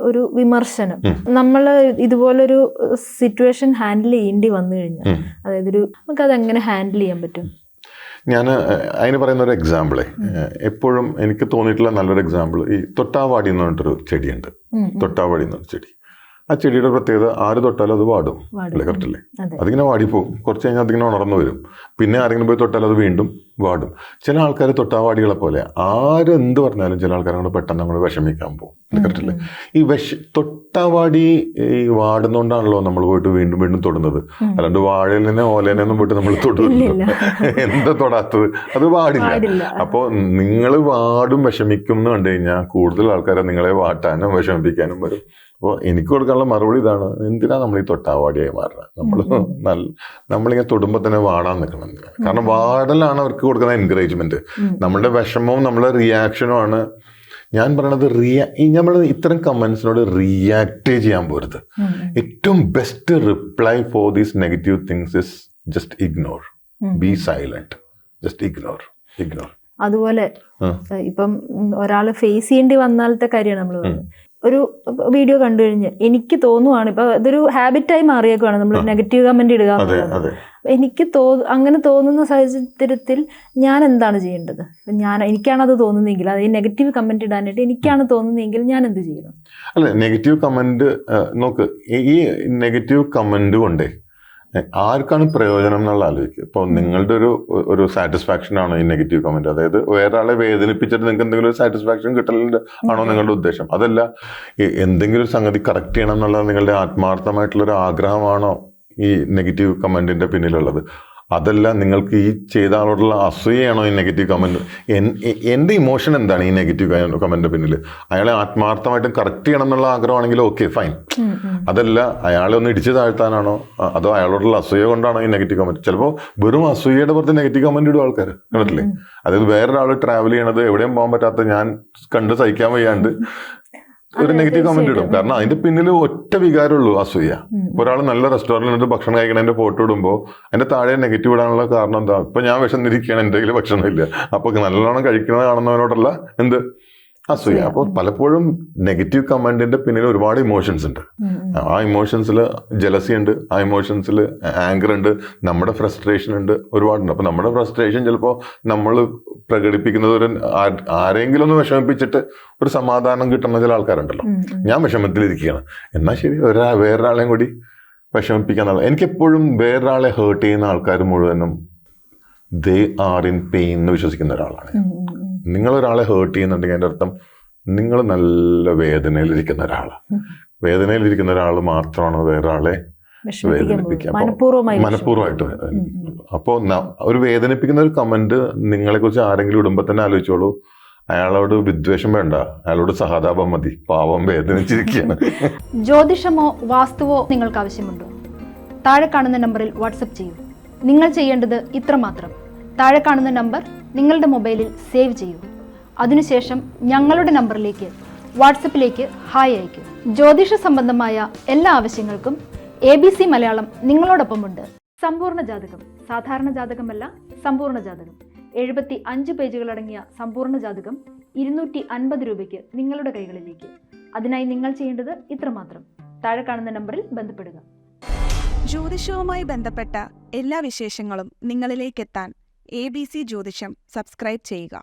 ഒരു വിമർശനം, നമ്മൾ ഇതുപോലൊരു സിറ്റുവേഷൻ ഹാൻഡിൽ ചെയ്യേണ്ടി വന്നു കഴിഞ്ഞാൽ അതായത് നമുക്കത് എങ്ങനെ ഹാൻഡിൽ ചെയ്യാൻ പറ്റും? ഞാൻ അതിന് പറയുന്ന ഒരു എക്സാമ്പിളേ, എപ്പോഴും എനിക്ക് തോന്നിയിട്ടുള്ള നല്ലൊരു എക്സാമ്പിൾ ഈ തൊട്ടാവാടി എന്ന് പറഞ്ഞിട്ടൊരു ചെടിയുണ്ട്. തൊട്ടാവാടി എന്നൊരു ചെടി. ആ ചെടിയുടെ പ്രത്യേകത ആര് തൊട്ടാലും അത് വാടും അല്ലേ? കറക്റ്റ് അല്ലേ? അതിങ്ങനെ വാടിപ്പോവും, കുറച്ച് കഴിഞ്ഞാൽ അതിങ്ങനെ ഉണർന്നു വരും, പിന്നെ ആരെങ്കിലും പോയി തൊട്ടാൽ അത് വീണ്ടും വാടും. ചില ആൾക്കാർ തൊട്ടാവാടികളെ പോലെ ആരെന്ത് പറഞ്ഞാലും ചില ആൾക്കാർ അങ്ങോട്ട് പെട്ടെന്ന് അങ്ങോട്ട് വിഷമിക്കാൻ പോകും. കറക്റ്റ് അല്ലേ? ഈ തൊട്ടാവാടി ഈ വാടുന്നോണ്ടാണല്ലോ നമ്മൾ പോയിട്ട് വീണ്ടും വീണ്ടും തൊടുന്നത്. അല്ലാണ്ട് വാഴലിനെ ഓലേനൊന്നും പോയിട്ട് നമ്മൾ തൊടുന്നില്ല. എന്താ തൊടാത്തത്? അത് പാടില്ല. അപ്പോൾ നിങ്ങൾ വാടും വിഷമിക്കും എന്ന് കണ്ടു കഴിഞ്ഞാൽ കൂടുതൽ ആൾക്കാരെ നിങ്ങളെ വാട്ടാനും വിഷമിപ്പിക്കാനും വരും. അപ്പോൾ എനിക്ക് കൊടുക്കാനുള്ള മറുപടി ഇതാണ്, എന്തിനാ നമ്മൾ ഈ തൊട്ടാവാടിയായി മാറുന്നത്? നമ്മളിങ്ങനെ തൊടുമ്പോൾ തന്നെ വാടാൻ നിൽക്കണം. എന്തിനാണ്? കാരണം വാടലാണ് അവർക്ക് കൊടുക്കുന്ന എൻകറേജ്മെന്റ്. നമ്മളുടെ വിഷമവും നമ്മളുടെ റിയാക്ഷനുമാണ്. ഞാൻ പറയണത് നമ്മൾ ഇത്തരം കമന്റ്സിനോട് റിയാക്ട് ചെയ്യാൻ പോരുത്. ഏറ്റവും best reply for these negative things is just ignore, B silent, just ignore. അതുപോലെ ഇപ്പം ഒരാള് ഫേസ് ചെയ്യേണ്ടി വന്നാലത്തെ കാര്യമാണ് നമ്മൾ പറയുന്നത്. ഒരു വീഡിയോ കണ്ടു കഴിഞ്ഞ് എനിക്ക് തോന്നുവാണ്, ഇപ്പൊ ഇതൊരു ഹാബിറ്റായി മാറിയേക്കുവാണ് നമ്മൾ നെഗറ്റീവ് കമന്റ് ഇടുക എന്നുള്ളത്. എനിക്ക് അങ്ങനെ തോന്നുന്ന സാഹചര്യത്തിൽ ഞാൻ എന്താണ് ചെയ്യേണ്ടത്? എനിക്കാണത് തോന്നുന്നതെങ്കിൽ, അത് ഈ നെഗറ്റീവ് കമന്റ് ഇടാനായിട്ട് എനിക്കാണ് തോന്നുന്നതെങ്കിൽ ഞാൻ എന്ത് ചെയ്യണം? അല്ല, നെഗറ്റീവ് കമന്റ് നോക്ക്, ഈ നെഗറ്റീവ് കമന്റ് കൊണ്ടേ ആർക്കാണ് പ്രയോജനം എന്നുള്ള ആലോചിക്കുക. ഇപ്പോൾ നിങ്ങളുടെ ഒരു സാറ്റിസ്ഫാക്ഷൻ ആണോ ഈ നെഗറ്റീവ് കമന്റ്? അതായത് വേറെ ആളെ വേദനിപ്പിച്ചിട്ട് നിങ്ങൾക്ക് എന്തെങ്കിലും ഒരു സാറ്റിസ്ഫാക്ഷൻ കിട്ടലുണ്ട് ആണോ നിങ്ങളുടെ ഉദ്ദേശം? അതല്ല, എന്തെങ്കിലും ഒരു സംഗതി കറക്റ്റ് ചെയ്യണം എന്നുള്ള നിങ്ങളുടെ ആത്മാർത്ഥമായിട്ടുള്ളൊരു ആഗ്രഹമാണോ ഈ നെഗറ്റീവ് കമന്റിന്റെ പിന്നിലുള്ളത്? അതല്ല, നിങ്ങൾക്ക് ഈ ചെയ്ത ആളോടുള്ള അസൂയയാണോ ഈ നെഗറ്റീവ് കമന്റ്? എൻ്റെ ഇമോഷൻ എന്താണ് ഈ നെഗറ്റീവ് കമന്റിന്റെ പിന്നിൽ? അയാളെ ആത്മാർത്ഥമായിട്ടും കറക്റ്റ് ചെയ്യണം എന്നുള്ള ആഗ്രഹമാണെങ്കിൽ ഓക്കെ, ഫൈൻ. അതല്ല, അയാളെ ഒന്ന് ഇടിച്ചു താഴ്ത്താനാണോ, അതോ അയാളോടുള്ള അസൂയ കൊണ്ടാണോ ഈ നെഗറ്റീവ് കമന്റ്? ചിലപ്പോൾ വെറും അസൂയയുടെ പുറത്ത് നെഗറ്റീവ് കമന്റ് ഇടും ആൾക്കാർ, കണ്ടിട്ടില്ലേ? അതായത് വേറൊരാൾ ട്രാവൽ ചെയ്യണത്, എവിടെയും പോകാൻ പറ്റാത്ത ഞാൻ കണ്ട് സഹിക്കാൻ വയ്യാണ്ട് ഒരു നെഗറ്റീവ് കമന്റ് ഇടും. കാരണം അതിന്റെ പിന്നിൽ ഒറ്റ വികാരമുള്ളൂ, അസൂയ. ഒരാൾ നല്ല റെസ്റ്റോറൻറ്റിൽ ഭക്ഷണം കഴിക്കണതിന്റെ ഫോട്ടോ ഇടുമ്പോൾ അതിന്റെ താഴെ നെഗറ്റീവ് ഇടാനുള്ള കാരണം എന്താ? ഇപ്പൊ ഞാൻ വിശന്നിരിക്കുകയാണ്, എൻ്റെ കയ്യിൽ ഭക്ഷണമില്ല, അപ്പൊ നല്ലോണം കഴിക്കുന്നത് കാണുന്നവനോടുള്ള എന്ത് അസൂയ. അപ്പോൾ പലപ്പോഴും നെഗറ്റീവ് കമന്റിന്റെ പിന്നിൽ ഒരുപാട് ഇമോഷൻസ് ഉണ്ട്. ആ ഇമോഷൻസിൽ ജലസി ഉണ്ട്, ആ ഇമോഷൻസിൽ ആങ്കർ ഉണ്ട്, നമ്മുടെ ഫ്രസ്ട്രേഷൻ ഉണ്ട്, ഒരുപാടുണ്ട്. അപ്പൊ നമ്മുടെ ഫ്രസ്ട്രേഷൻ ചിലപ്പോൾ നമ്മൾ പ്രകടിപ്പിക്കുന്നത് ആരെങ്കിലും ഒന്ന് വിഷമിപ്പിച്ചിട്ട് ഒരു സമാധാനം കിട്ടുന്ന ചില ആൾക്കാരുണ്ടല്ലോ. ഞാൻ വിഷമത്തിലിരിക്കുകയാണ്, എന്നാൽ ശരി വേറൊരാളെയും കൂടി വിഷമിപ്പിക്കാന്നുള്ള. എനിക്കെപ്പോഴും വേറൊരാളെ ഹേർട്ട് ചെയ്യുന്ന ആൾക്കാർ മുഴുവനും ദേ ആർ ഇൻ പെയിൻ എന്ന് വിശ്വസിക്കുന്ന ഒരാളാണ്. നിങ്ങളൊരാളെ ഹേർട്ട് ചെയ്യുന്നുണ്ടെങ്കിൽ അതിൻ്റെ അർത്ഥം നിങ്ങൾ നല്ല വേദനയിലിരിക്കുന്ന ഒരാളാണ്. വേദനയിലിരിക്കുന്ന ഒരാൾ മാത്രമാണ് വേറൊരാളെ വേദനിപ്പിക്കുക, മനഃപൂർവ്വമായിട്ട്. അപ്പോൾ ഒരു വേദനിപ്പിക്കുന്ന ഒരു കമന്റ് നിങ്ങളെക്കുറിച്ച് ആരെങ്കിലും ഇടുമ്പോൾ തന്നെ ആലോചിച്ചോളൂ, അയാളോട് വിദ്വേഷം വേണ്ട, അയാളോട് സഹതാപം മതി, പാവം വേദനിച്ചിരിക്കുകയാണ്. ജ്യോതിഷമോ വാസ്തുവോ നിങ്ങൾക്ക് ആവശ്യമുണ്ടോ? താഴെ കാണുന്ന നമ്പറിൽ വാട്സപ്പ് ചെയ്യൂ. നിങ്ങൾ ചെയ്യേണ്ടത് ഇത്രമാത്രം: താഴെ കാണുന്ന നമ്പർ നിങ്ങളുടെ മൊബൈലിൽ സേവ് ചെയ്യൂ. അതിനുശേഷം ഞങ്ങളുടെ നമ്പറിലേക്ക് വാട്സപ്പിലേക്ക് ഹായ് അയയ്ക്കൂ. ജ്യോതിഷ സംബന്ധമായ എല്ലാ ആവശ്യങ്ങൾക്കും ABC മലയാളം നിങ്ങളോടൊപ്പമുണ്ട്. സമ്പൂർണ്ണ ജാതകം, സാധാരണ ജാതകമല്ല, സമ്പൂർണ്ണ ജാതകം. 75 പേജുകളടങ്ങിയ സമ്പൂർണ്ണ ജാതകം 250 രൂപയ്ക്ക് നിങ്ങളുടെ കൈകളിലേക്ക്. അതിനായി നിങ്ങൾ ചെയ്യേണ്ടത് ഇത്രമാത്രം: താഴെ കാണുന്ന നമ്പറിൽ ബന്ധപ്പെടുക. ജ്യോതിഷവുമായി ബന്ധപ്പെട്ട എല്ലാ വിശേഷങ്ങളും നിങ്ങളിലേക്കെത്താൻ ABC ജ്യോതിഷം സബ്സ്ക്രൈബ് ചെയ്യുക.